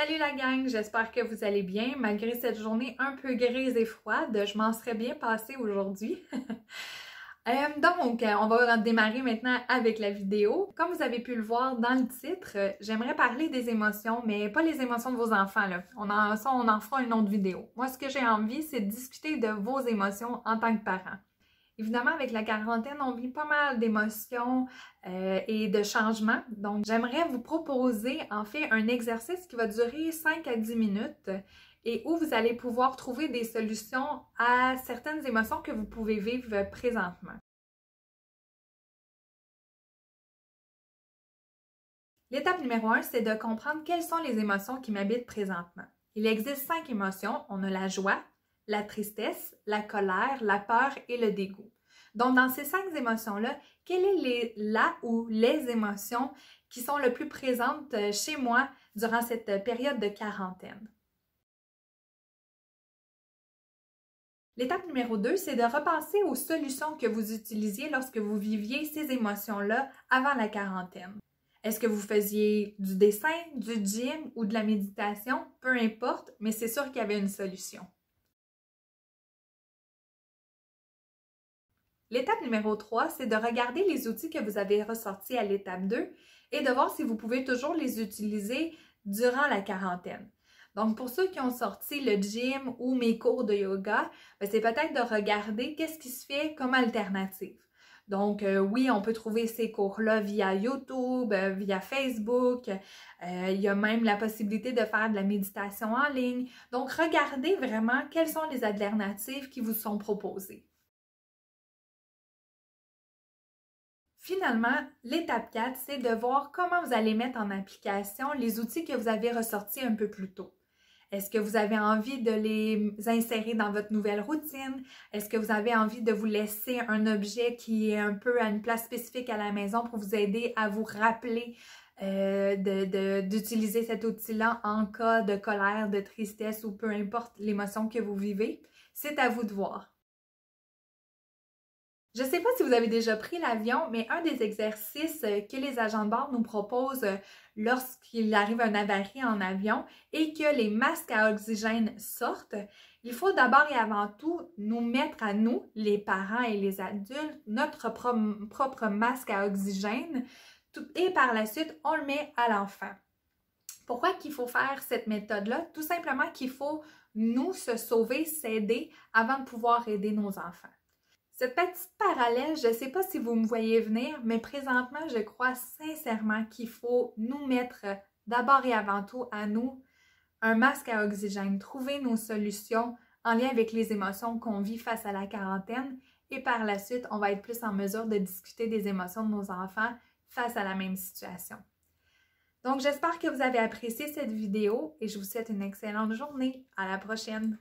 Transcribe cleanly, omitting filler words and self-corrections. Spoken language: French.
Salut la gang, j'espère que vous allez bien malgré cette journée un peu grise et froide. Je m'en serais bien passée aujourd'hui. On va démarrer maintenant avec la vidéo. Comme vous avez pu le voir dans le titre, j'aimerais parler des émotions, mais pas les émotions de vos enfants, là. On en fera une autre vidéo. Moi, ce que j'ai envie, c'est de discuter de vos émotions en tant que parents. Évidemment, avec la quarantaine, on vit pas mal d'émotions et de changements. Donc, j'aimerais vous proposer en fait un exercice qui va durer 5 à 10 minutes et où vous allez pouvoir trouver des solutions à certaines émotions que vous pouvez vivre présentement. L'étape numéro 1, c'est de comprendre quelles sont les émotions qui m'habitent présentement. Il existe 5 émotions. On a la joie, la tristesse, la colère, la peur et le dégoût. Donc, dans ces 5 émotions-là, quelles sont la ou les émotions qui sont le plus présentes chez moi durant cette période de quarantaine? L'étape numéro 2, c'est de repenser aux solutions que vous utilisiez lorsque vous viviez ces émotions-là avant la quarantaine. Est-ce que vous faisiez du dessin, du gym ou de la méditation? Peu importe, mais c'est sûr qu'il y avait une solution. L'étape numéro 3, c'est de regarder les outils que vous avez ressortis à l'étape 2 et de voir si vous pouvez toujours les utiliser durant la quarantaine. Donc, pour ceux qui ont sorti le gym ou mes cours de yoga, c'est peut-être de regarder qu'est-ce qui se fait comme alternative. Donc, oui, on peut trouver ces cours-là via YouTube, via Facebook. Il y a même la possibilité de faire de la méditation en ligne. Donc, regardez vraiment quelles sont les alternatives qui vous sont proposées. Finalement, l'étape 4, c'est de voir comment vous allez mettre en application les outils que vous avez ressortis un peu plus tôt. Est-ce que vous avez envie de les insérer dans votre nouvelle routine? Est-ce que vous avez envie de vous laisser un objet qui est un peu à une place spécifique à la maison pour vous aider à vous rappeler d'utiliser cet outil-là en cas de colère, de tristesse ou peu importe l'émotion que vous vivez? C'est à vous de voir. Je ne sais pas si vous avez déjà pris l'avion, mais un des exercices que les agents de bord nous proposent lorsqu'il arrive un avarie en avion et que les masques à oxygène sortent, il faut d'abord et avant tout nous mettre à nous, les parents et les adultes, notre propre masque à oxygène et par la suite, on le met à l'enfant. Pourquoi qu'il faut faire cette méthode-là? Tout simplement qu'il faut nous se sauver, s'aider avant de pouvoir aider nos enfants. Cette petite parallèle, je ne sais pas si vous me voyez venir, mais présentement, je crois sincèrement qu'il faut nous mettre d'abord et avant tout à nous un masque à oxygène, trouver nos solutions en lien avec les émotions qu'on vit face à la quarantaine et par la suite, on va être plus en mesure de discuter des émotions de nos enfants face à la même situation. Donc, j'espère que vous avez apprécié cette vidéo et je vous souhaite une excellente journée. À la prochaine!